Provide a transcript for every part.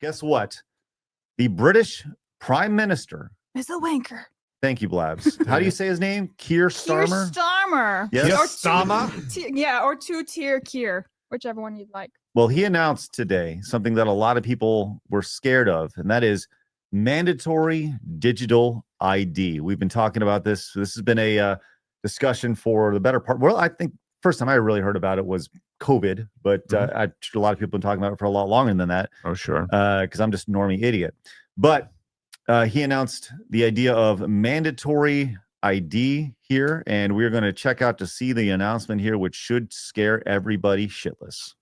guess what? The British Prime Minister is a wanker. Thank you, Blabs. How do you say his name? Keir Starmer? Keir Starmer. Yes. Keir Starmer? Or two-tier Keir, whichever one you'd like. Well, he announced today something that a lot of people were scared of, and that is mandatory digital ID. We've been talking about this. This has been a discussion for the better part. Well, I think first time I really heard about it was COVID, but a lot of people have been talking about it for a lot longer than that. Oh, sure. Because I'm just a normie idiot. But he announced the idea of mandatory ID here, and we're going to check out to see the announcement here, which should scare everybody shitless.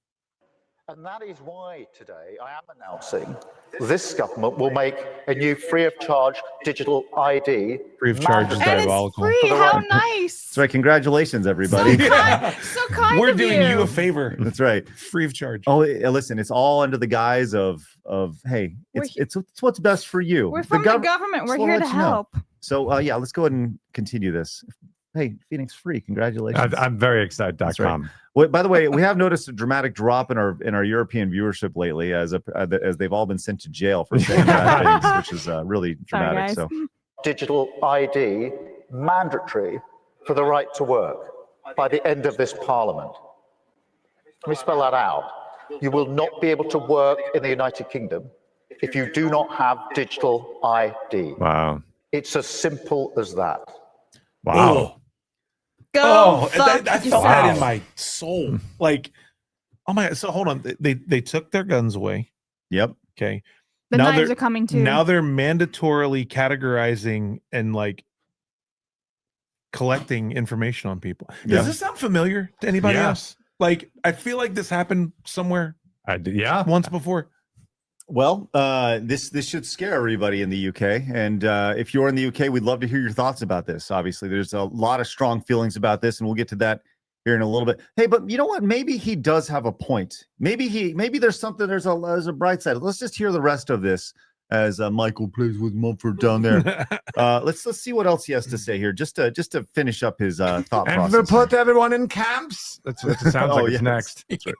And that is why today I am announcing this government will make a new free of charge digital ID. Free of charge is diabolical. It's free. How nice. That's right. Congratulations, everybody. So kind We're of doing you a favor. That's right. Free of charge. Oh, listen, it's all under the guise of hey, it's what's best for you. We're from the government. We're here to help. So yeah, let's go ahead and continue this. Hey, Phoenix Free, congratulations. I'm very excited. Right. Well, by the way, we have noticed a dramatic drop in our European viewership lately, as they've all been sent to jail for saying bad things, which is really dramatic. Sorry, so, digital ID mandatory for the right to work by the end of this Parliament. Let me spell that out. You will not be able to work in the United Kingdom if you do not have digital ID. Wow. It's as simple as that. Wow. Go I felt that in my soul. Like, oh my God. So hold on. They took their guns away. Yep. Okay. The knives are coming too. Now they're mandatorily categorizing and like collecting information on people. Does this sound familiar to anybody else? Like, I feel like this happened somewhere. Once before. Well, this should scare everybody in the UK. And if you're in the UK, we'd love to hear your thoughts about this. Obviously, there's a lot of strong feelings about this, and we'll get to that here in a little bit. Hey, but you know what? Maybe he does have a point. Maybe there's something. There's a bright side. Let's just hear the rest of this as Michael plays with Mumford down there. Let's see what else he has to say here, just to finish up his thought process. And put everyone in camps. That's what it sounds like. It's next. That's right.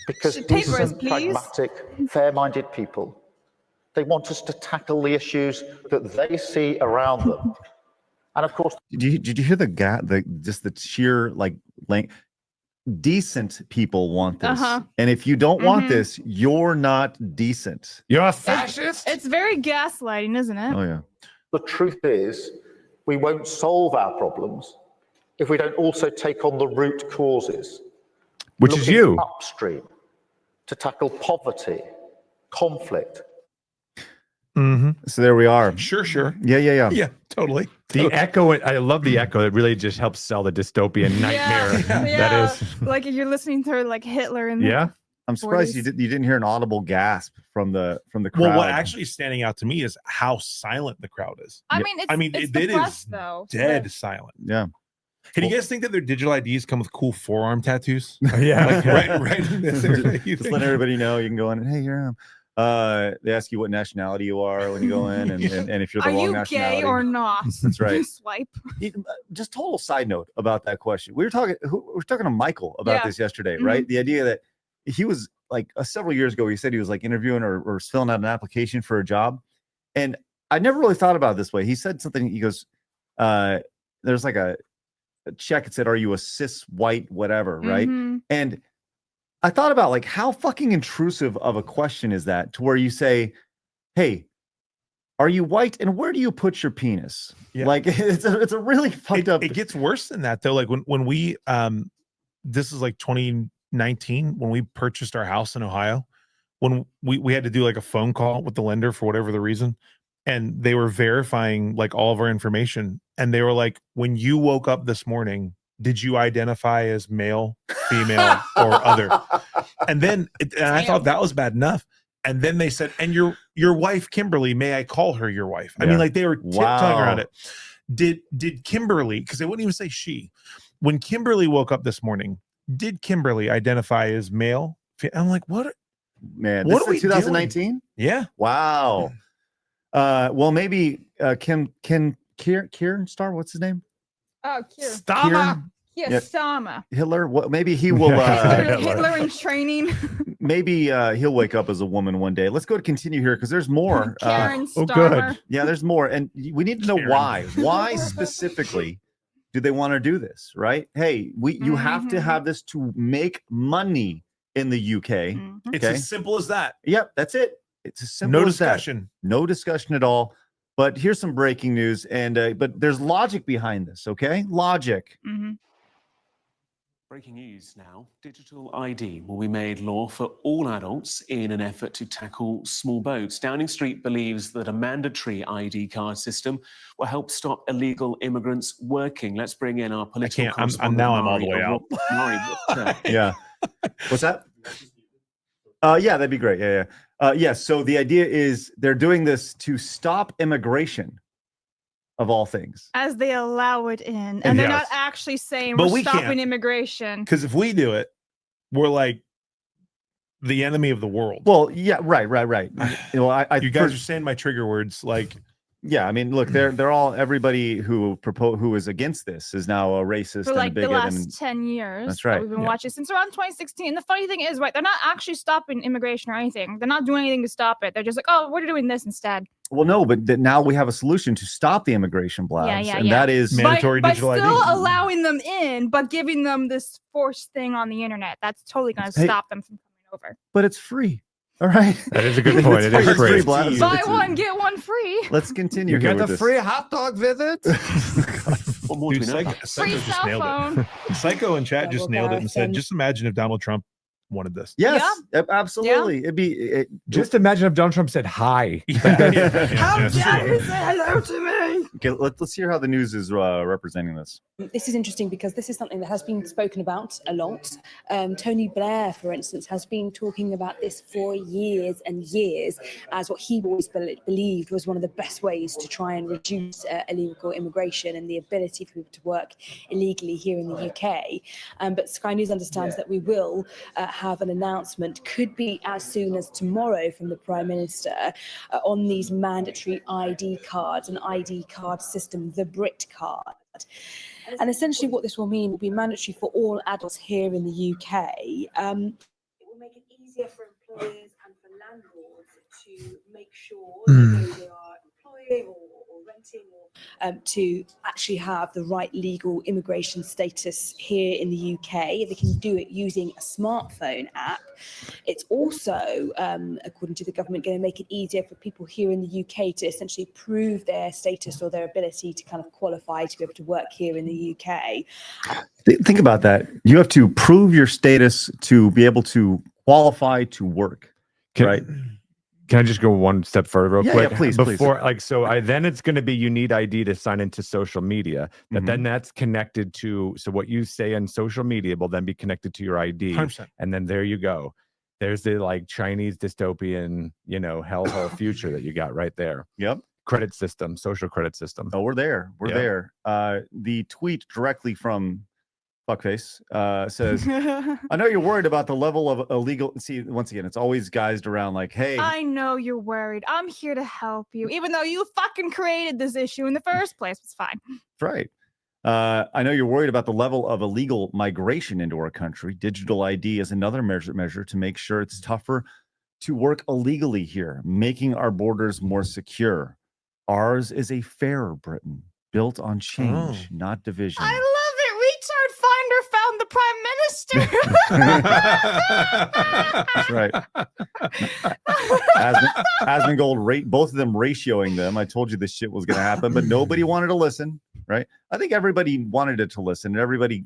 Because decent, pragmatic, fair-minded people, they want us to tackle the issues that they see around them. And of course, did you hear the sheer length? Decent people want this, and if you don't want this, you're not decent. You're a fascist. It's very gaslighting, isn't it? Oh yeah. The truth is, we won't solve our problems if we don't also take on the root causes, which is you, upstream, to tackle poverty, conflict. So there we are. Sure. Yeah, totally. The echo, I love the echo. It really just helps sell the dystopian nightmare. That is like if you're listening to like Hitler and I'm surprised you didn't hear an audible gasp from the crowd. Well, what actually is standing out to me is how silent the crowd is. I mean, it's it press, is though, dead silent. Yeah. Can you guys think that their digital IDs come with cool forearm tattoos? Yeah. Like, right. Just let everybody know you can go in and hey, here I am. They ask you what nationality you are when you go in, and if you're the wrong nationality. Are you gay or not? That's right. Swipe. Just total side note about that question. We were talking to Michael about this yesterday, right? The idea that he was like several years ago, he said he was like interviewing or filling out an application for a job, and I never really thought about it this way. He said something. He goes, "There's like a check. It said, are you a cis white whatever, right?" And I thought about like how fucking intrusive of a question is that to where you say, hey, are you white and where do you put your penis? Like it's a really fucked up. It gets worse than that though. Like when we this is like 2019 when we purchased our house in Ohio, when we had to do like a phone call with the lender for whatever the reason, and they were verifying like all of our information, and they were like, when you woke up this morning, did you identify as male, female, or other? And then I thought that was bad enough. And then they said, and your wife, Kimberly, may I call her your wife? I mean, like they were tiptoeing around it. Did Kimberly, because they wouldn't even say she, when Kimberly woke up this morning, did Kimberly identify as male? I'm like, what? Man, what this is 2019? Doing? Yeah. Wow. Well, maybe Kieran Starr, what's his name? Oh, Keir. Starmer. Yes, Starmer. Hitler. What? Maybe he will. Hitler in training. maybe he'll wake up as a woman one day. Let's go to continue here because there's more. Karen oh, Starmer. good. Yeah, there's more, and we need to know Karen. why. Why specifically do they want to do this? Right? Hey, you have to have this to make money in the UK. It's as simple as that. Yep, that's it. It's as simple No as that. discussion. No discussion at all. But here's some breaking news, and but there's logic behind this. Okay, logic. Breaking news now. Digital ID will be made law for all adults in an effort to tackle small boats. Downing Street believes that a mandatory ID card system will help stop illegal immigrants working. Let's bring in our political correspondent. I'm all the way out. Yeah. What's that? Yeah, that'd be great. Yeah. So the idea is they're doing this to stop immigration, of all things, As they allow it in, and they're not Yes. actually saying But we're we stopping can't. immigration. Because if we do it, we're like the enemy of the world. Well, yeah, right. You know, you guys are saying my trigger words like yeah. I mean, look, they're all everybody who is against this is now a racist For and a like the bigot. last And 10 years That's that right, we've been yeah. watching since around 2016. The funny thing is, right, they're not actually stopping immigration or anything. They're not doing anything to stop it. They're just like, oh, we're doing this instead. well, no, but now we have a solution to stop the immigration blabs, and that is Mandatory by digital still ID. allowing them in, but giving them this forced thing on the internet. That's totally going to Hey. stop them from coming over. but it's free. All right. That is a good point. It is It's free. Blabs. Buy one, get one free. Let's continue. You here get with the this. free hot dog visit. What more do Dude, we know? Free Psycho just cell nailed phone. it. Psycho in chat just nailed it and said, comparison. just imagine if Donald Trump wanted this. Yes, absolutely. It'd be Just imagine if Donald Trump said hi. How dare you say hello to me? okay. Let's hear how the news is representing this. This is interesting because this is something that has been spoken about a lot. Tony Blair, for instance, has been talking about this for years and years as what he always believed was one of the best ways to try and reduce illegal immigration and the ability for people to work illegally here in the UK. But Sky News understands that we will have an announcement, could be as soon as tomorrow, from the Prime Minister on these mandatory ID cards, an ID card system, the Brit card. And essentially what this will mean will be mandatory for all adults here in the UK. It will make it easier for employers and for landlords to make sure that they are employing or renting or to actually have the right legal immigration status here in the UK. They can do it using a smartphone app. It's also, according to the government, going to make it easier for people here in the UK to essentially prove their status or their ability to kind of qualify to be able to work here in the UK. Think about that. You have to prove your status to be able to qualify to work, right? Can I just go one step further real quick? Yeah, please. Then it's going to be you need ID to sign into social media, but then that's connected to, so what you say on social media will then be connected to your ID. 100%. And then there you go. There's the like Chinese dystopian, hellhole future that you got right there. Yep. Credit system, social credit system. Oh, we're there. We're there. The tweet directly from Fuckface says, I know you're worried about the level of illegal. See, once again, it's always guised around like, hey, I know you're worried. I'm here to help you, even though you fucking created this issue in the first place. It's fine. right. I know you're worried about the level of illegal migration into our country. Digital ID is another measure to make sure it's tougher to work illegally here, making our borders more secure. Ours is a fairer Britain, built on change, not division. I love it. Retard Finder found the Prime Minister. That's right. Asmongold, both of them ratioing them. I told you this shit was going to happen, but nobody wanted to listen, right? I think everybody wanted it to listen, and everybody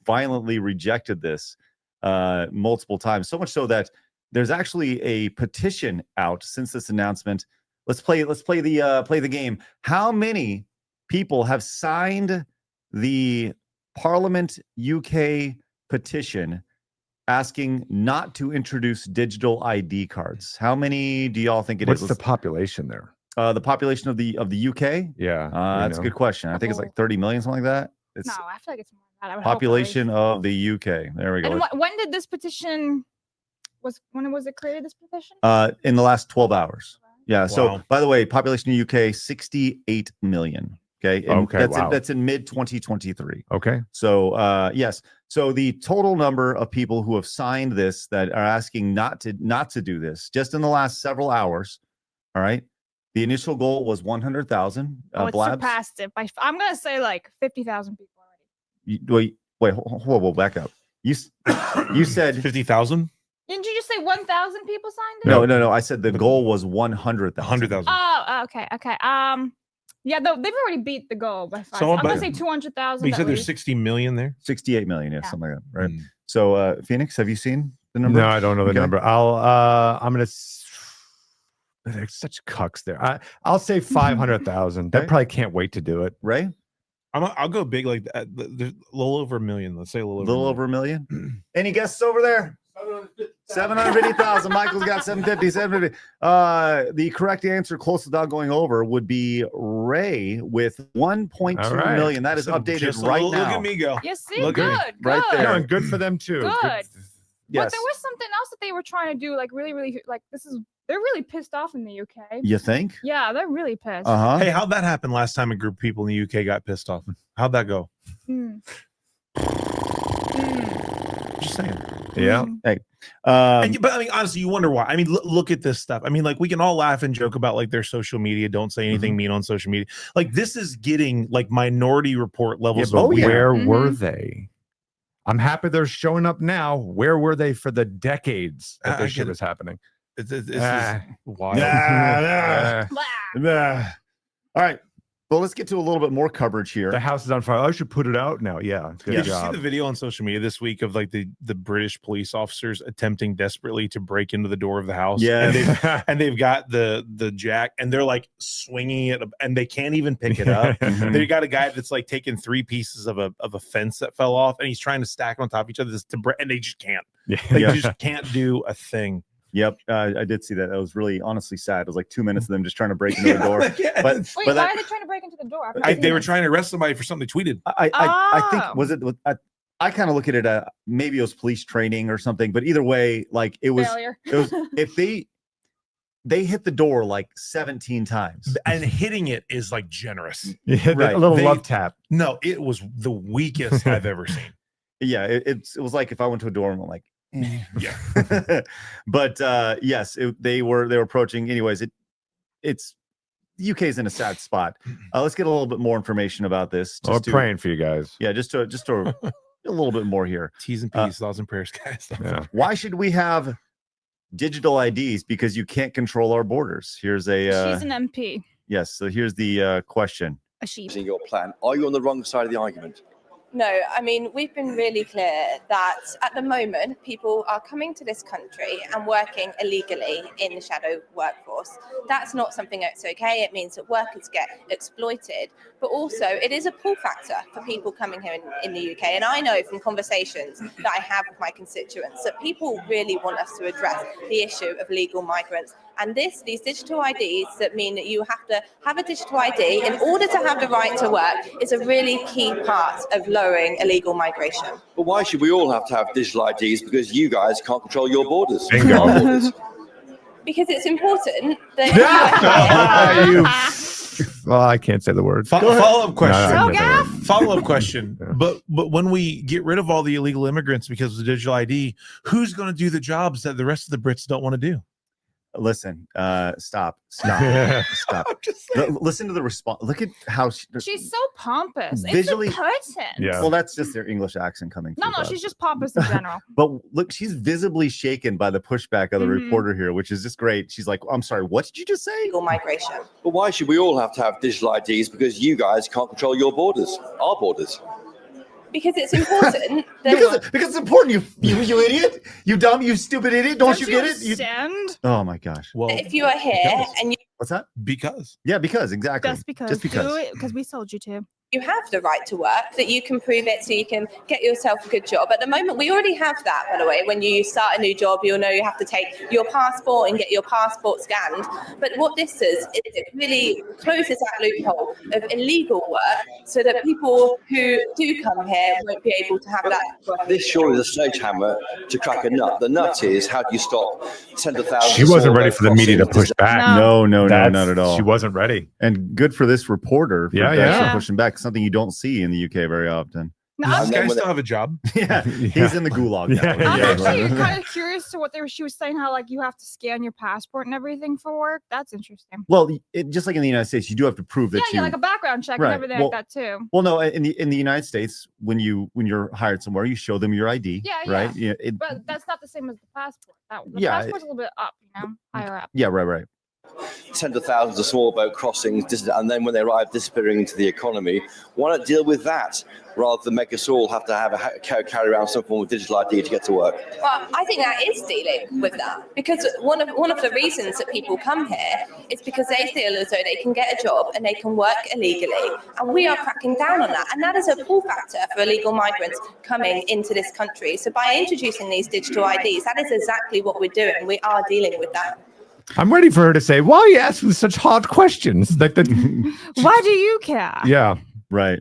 violently rejected this multiple times, so much so that there's actually a petition out since this announcement. Let's play the game. How many people have signed the Parliament UK petition asking not to introduce digital ID cards? How many do y'all think it is? What's the population there? The population of the UK? Yeah. That's a good question. I think it's like 30 million, something like that. It's No, I feel like it's more than that. I would hope population of the UK. There we go. And when did this petition when was it created, this petition? In the last 12 hours. Yeah. So Wow. by the way, population of UK, 68 million. Okay. And Okay, wow. That's in mid 2023. Okay. So yes. So the total number of people who have signed this that are asking not to do this just in the last several hours. All right. The initial goal was 100,000. Oh, it Blabs. surpassed it. I'm gonna say like 50,000 people already. Wait, whoa, back up. You said 50,000. Didn't you just say 1,000 people signed it? No. I said the goal was 100,000. 100,000. Oh, okay. Yeah, they've already beat the goal by 5. So, I'm gonna but- say 200,000. You said at there's least. 60 million there. 68 million, yeah, Yeah. something like that, right? So, Phoenix, have you seen the number? No, I don't know the Okay. number. I'm gonna. There's such cucks there. I'll say 500,000. They Okay. probably can't wait to do it. Ray, I'll go big like that. There's a little over a million. Let's say a a little little over a million. Any guesses over there? 750,000. Michael's got 750. The correct answer, close without going over, would be Ray with 1.2 All right. million. That is So updated just right Look now. at me go. You see, Look good, at right good. there. Yeah, and good for them too. Good. But Yes. there was something else that they were trying to do, like really, like they're really pissed off in the UK. You think? Yeah, they're really pissed. Uh-huh. Hey, how'd that happen last time a group of people in the UK got pissed off? How'd that go? Hmm. Just saying. Yeah. But I mean, honestly, you wonder why. I mean, look at this stuff. I mean, like we can all laugh and joke about like their social media. Don't say anything mean on social media. Like this is getting like Minority Report levels. but of weird. where were Mhm. they? I'm happy they're showing up now. Where were they for the decades that I this shit get was happening? This is Ah. wild. Ah. Blah. All right. Well, let's get to a little bit more coverage here. The house is on fire. I should put it out now. Yeah. Good Did you see job. the video on social media this week of like the British police officers attempting desperately to break into the door of the house? Yes. and they've got the jack and they're like swinging it and they can't even pick it up. Mhm. They got a guy that's like taking 3 pieces of a fence that fell off and he's trying to stack them on top of each other and they just can't. They Yeah. just can't do a thing. Yep. I did see that. That was really honestly sad. It was like 2 minutes of them just trying to break into the door. Yeah. But Wait, but why that- are they trying to break into the door? They were trying to arrest somebody for something they tweeted. I think Oh. was it I kind of look at it maybe it was police training or something, but either way, like it was Failure. if they hit the door like 17 times. And hitting it is like generous. Yeah, Right. a little They- love tap. No, it was the weakest I've ever seen. Yeah, it was like if I went to a door and went like Yeah. but yes, they were approaching. Anyways, it's the UK is in a sad spot. Let's get a little bit more information about this. We're praying for you guys. Yeah, just to a little bit more here. T's and P's, thoughts and prayers, guys. Yeah. Why should we have digital IDs? Because you can't control our borders. Here's a She's an MP. yes. So here's the question. A sheep. In your plan, are you on the wrong side of the argument? No, I mean, we've been really clear that at the moment, people are coming to this country and working illegally in the shadow workforce. That's not something that's okay. It means that workers get exploited, but also it is a pull factor for people coming here in the UK. And I know from conversations that I have with my constituents that people really want us to address the issue of legal migrants. And these digital IDs that mean that you have to have a digital ID in order to have the right to work is a really key part of lowering illegal migration. But why should we all have to have digital IDs? Because you guys can't control your borders. Bingo. Our borders. Because it's important that Well, I can't say the word. Follow-up question. No, I can't say the word. Follow-up question. Yeah. But when we get rid of all the illegal immigrants because of the digital ID, who's going to do the jobs that the rest of the Brits don't want to do? Listen, stop. I'm just saying. Listen to the response. Look at how She's so pompous. Visually- It's important. Yeah. Well, that's just their English accent coming through. No, Bob. she's just pompous in general. But look, she's visibly shaken by the pushback of the Mhm. reporter here, which is just great. She's like, "I'm sorry, what did you just say?" illegal migration. But why should we all have to have digital IDs? Because you guys can't control your borders. Our borders. Because it's important that Because it's important. You idiot. You dumb. You stupid idiot. Don't you get it? You- Understand? Oh my gosh. Well, if you are here because- and you What's that? because Yeah, because exactly. Just because. Just because. Do it because we told you to. you have the right to work, that you can prove it so you can get yourself a good job. At the moment, we already have that, by the way. When you start a new job, you'll know you have to take your passport and get your passport scanned. But what this does is it really closes that loophole of illegal work so that people who do come here won't be able to have that. This surely is a sledgehammer to crack a nut. The nut is, how do you stop tens of thousands? She wasn't ready for the media to push back. No, not at all. She wasn't ready. And good for this reporter for yeah. pushing back, something you don't see in the UK very often. No, Does I'm this guy still have a job? He's in the gulag now. actually kind of curious to what she was saying, how like you have to scan your passport and everything for work. That's interesting. Well, just like in the United States, you do have to prove that yeah, like a background check and everything like that too. Well, no, in the United States, when you're hired somewhere, you show them your ID, right? Yeah, but that's not the same as the passport. The passport's a little bit up, higher up. Yeah, right. Tens of thousands of small boat crossings, and then when they arrive, disappearing into the economy. Why not deal with that rather than make us all have to carry around some form of digital ID to get to work? Well, I think that is dealing with that, because one of the reasons that people come here is because they feel as though they can get a job and they can work illegally, and we are cracking down on that, and that is a pull factor for illegal migrants coming into this country. So by introducing these digital IDs, that is exactly what we're doing. We are dealing with that. I'm ready for her to say, why are you asking such hard questions? Like why do you care? Yeah. Right.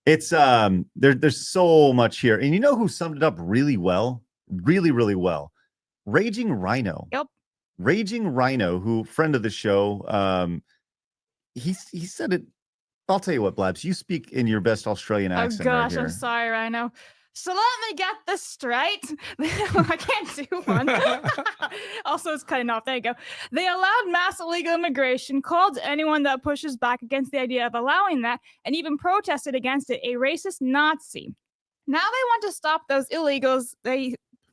It's there's so much here. And you know who summed it up really well? Really, really well? Raging Rhino. Yep. Raging Rhino, who friend of the show, he said it. I'll tell you what, Blabs, you speak in your best Australian accent. Oh gosh, right here. I'm sorry, Rhino. So let me get this straight. I can't do one. Also, it's cutting off. There you go. They allowed mass illegal immigration, called anyone that pushes back against the idea of allowing that, and even protested against it, a racist Nazi. Now they want to stop those illegals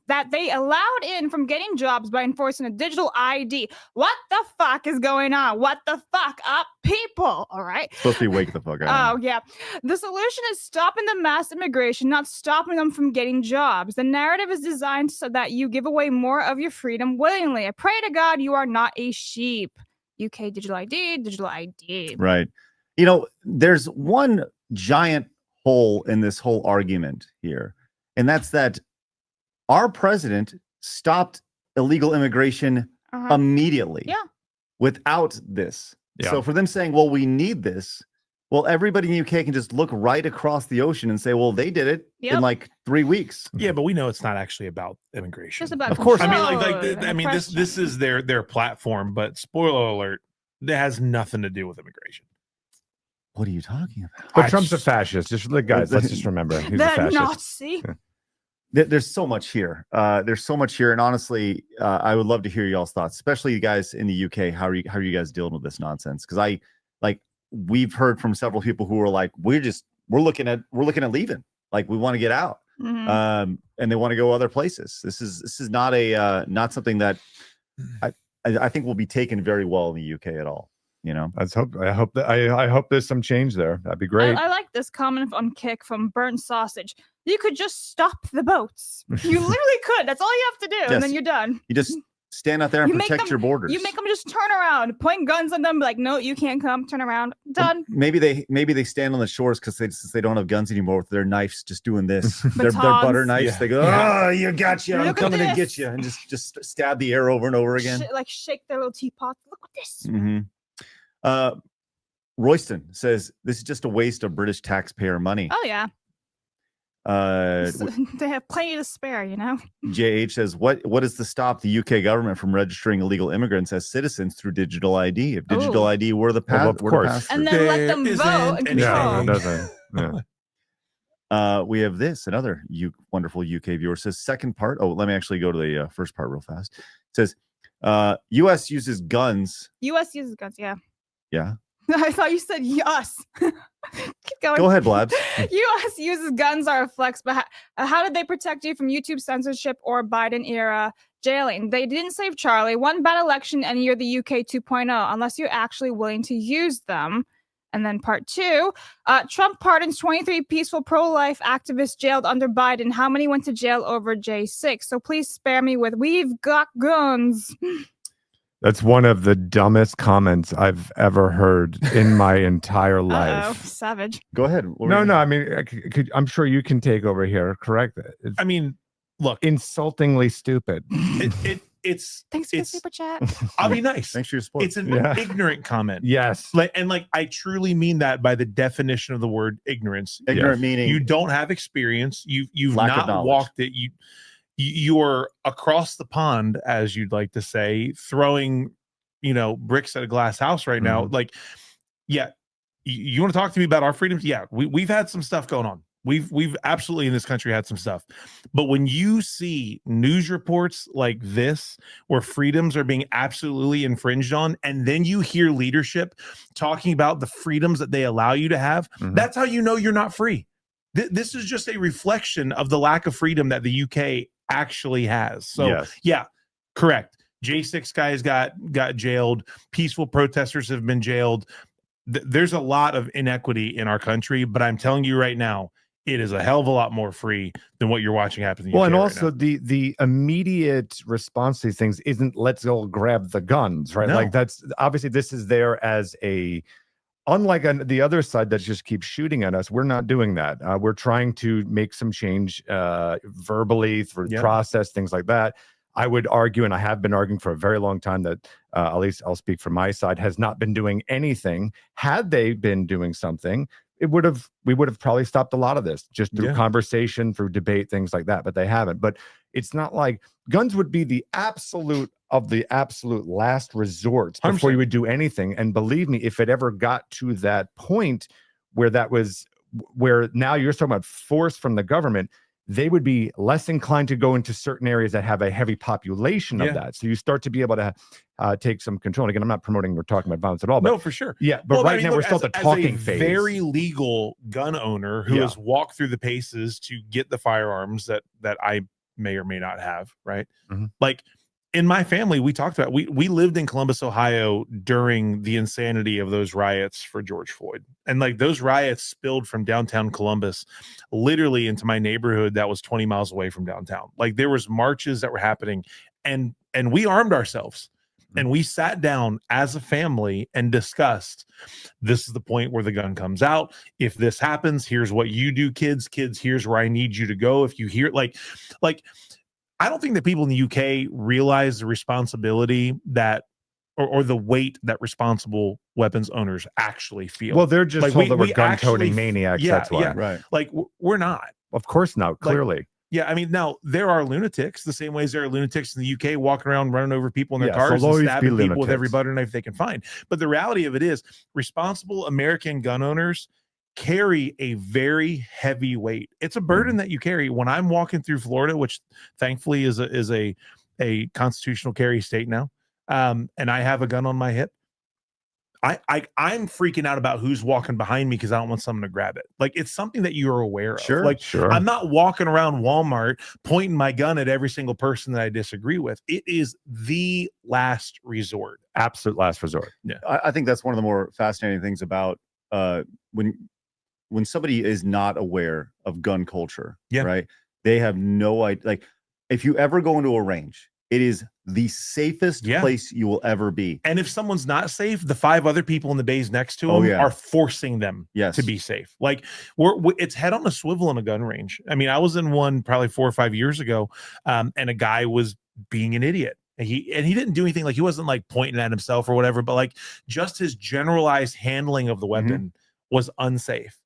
that they allowed in from getting jobs by enforcing a digital ID. What the fuck is going on? What the fuck up, people? All right. Supposed to be wake the fuck up. Oh, yeah. The solution is stopping the mass immigration, not stopping them from getting jobs. The narrative is designed so that you give away more of your freedom willingly. I pray to God you are not a sheep. UK digital ID. Right. There's one giant hole in this whole argument here, and that's that our president stopped illegal immigration immediately without this. Yeah. So for them saying, well, we need this, well, everybody in the UK can just look right across the ocean and say, well, they did it in like 3 weeks. Yeah, but we know it's not actually about immigration. Just about of course. This is their platform, but spoiler alert, that has nothing to do with immigration. What are you talking about? But Trump's a fascist. Just guys, let's just remember he's a fascist. Nazi. There's so much here. And honestly, I would love to hear y'all's thoughts, especially you guys in the UK. How are you guys dealing with this nonsense? Because we've heard from several people who are like, we're looking at leaving. Like, we want to get out, and they want to go other places. This is not not something that I think will be taken very well in the UK at all. I hope there's some change there. That'd be great. I like this comment on Kick from Burnt Sausage. You could just stop the boats. You literally could. That's all you have to do, yes. And then you're done. You just stand out there and protect your borders. You make them just turn around, point guns on them, be like, no, you can't come. Turn around. Done. Maybe they stand on the shores because they don't have guns anymore with their knives, just doing this. their butter knives. Yeah. They go, oh, you gotcha. I'm coming to get you, and just stab the air over and over again. Shake their little teapots. Look at this. Mm-hmm. Royston says this is just a waste of British taxpayer money. Oh yeah. They have plenty to spare, JH says, what is to stop the UK government from registering illegal immigrants as citizens through digital ID? If digital ID were the path, of course, and then let them vote and control. We have this. Another wonderful UK viewer says, second part. Oh, let me actually go to the first part real fast. It says, U.S. uses guns. U.S. uses guns. Yeah. Yeah. I thought you said yes. Keep going. Go ahead, Blabs. U.S. uses guns are a flex, but how did they protect you from YouTube censorship or Biden era jailing? They didn't save Charlie. One bad election and you're the UK 2.0, unless you're actually willing to use them. And then part two, Trump pardons 23 peaceful pro-life activists jailed under Biden. How many went to jail over J6? So please spare me with, we've got guns. That's one of the dumbest comments I've ever heard in my entire life. Savage. Go ahead. No, I mean, I'm sure you can take over here. Correct it. I mean, look, insultingly stupid. It's thanks for the super chat. I'll be nice. Thanks for your support. It's an ignorant comment. Yes. Like I truly mean that by the definition of the word ignorance. Ignorant meaning you don't have experience. You've lack of not knowledge. walked it. You're across the pond, as you'd like to say, throwing, bricks at a glass house right now. Like, yeah, you want to talk to me about our freedoms? Yeah, we've had some stuff going on. We've absolutely in this country had some stuff. But when you see news reports like this, where freedoms are being absolutely infringed on, and then you hear leadership talking about the freedoms that they allow you to have, that's how you know you're not free. This is just a reflection of the lack of freedom that the UK actually has. So yeah, correct. J6 guys got jailed. Peaceful protesters have been jailed. There's a lot of inequity in our country, but I'm telling you right now, it is a hell of a lot more free than what you're watching happen in the UK and right also now. the immediate response to these things isn't let's go grab the guns, right? No. Like that's obviously this is there as a, unlike on the other side that just keeps shooting at us. We're not doing that. We're trying to make some change verbally through process, things like that. I would argue, and I have been arguing for a very long time, that at least I'll speak from my side, has not been doing anything. Had they been doing something, we would have probably stopped a lot of this just through conversation, through debate, things like that. But they haven't. But it's not like guns would be the absolute last resort before 100%. you would do anything. And believe me, if it ever got to that point where now you're talking about force from the government, they would be less inclined to go into certain areas that have a heavy population of that. So you start to be able to take some control. And again, I'm not promoting or talking about violence at all. But, No, for sure. Yeah, but right now we're still at the talking phase. Very legal gun owner who has walked through the paces to get the firearms that I may or may not have, right? Like in my family, we talked about, we lived in Columbus, Ohio during the insanity of those riots for George Floyd. And like those riots spilled from downtown Columbus literally into my neighborhood that was 20 miles away from downtown. Like there was marches that were happening, and we armed ourselves. And we sat down as a family and discussed, this is the point where the gun comes out. If this happens, here's what you do, kids, here's where I need you to go. If you hear like I don't think that people in the UK realize the responsibility that or the weight that responsible weapons owners actually feel. Well, they're just like told that we're gun-toting maniacs. That's why. Yeah, right. Like we're not. Of course not, clearly. Yeah, I mean, now there are lunatics the same ways there are lunatics in the UK walking around running over people in their cars and stabbing people with every butter knife they can find. But the reality of it is responsible American gun owners carry a very heavy weight. It's a burden that you carry. When I'm walking through Florida, which thankfully is a constitutional carry state now, and I have a gun on my hip, I'm freaking out about who's walking behind me because I don't want someone to grab it. Like it's something that you're aware of. Sure, like sure. I'm not walking around Walmart pointing my gun at every single person that I disagree with. It is the last resort. Absolute last resort. Yeah. I think that's one of the more fascinating things about when somebody is not aware of gun culture, right? They have no idea. Like if you ever go into a range, it is the safest place you will ever be. And if someone's not safe, the 5 other people in the bays next to them are forcing them to be safe. Like it's head on a swivel in a gun range. I mean, I was in one probably 4 or 5 years ago, and a guy was being an idiot. He didn't do anything. Like he wasn't like pointing at himself or whatever, but like just his generalized handling of the weapon was unsafe.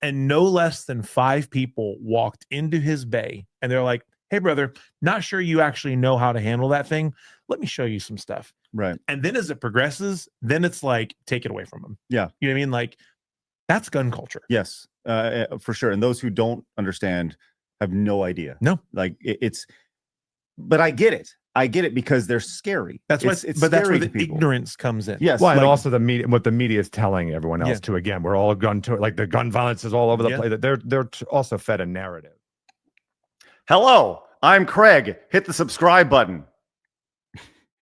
And no less than 5 people walked into his bay and they're like, hey, brother, not sure you actually know how to handle that thing. Let me show you some stuff. Right. And then as it progresses, then it's like, take it away from him. Yeah. You know what I mean? Like that's gun culture. Yes, for sure. And those who don't understand have no idea. No. Like but I get it. I get it because they're scary. That's why, but that's where the ignorance comes in. Yes. Well, and also the media, what the media is telling everyone else too. Yeah. Again, we're all like the gun violence is all over the place. They're also fed a narrative. Hello, I'm Craig. Hit the subscribe button.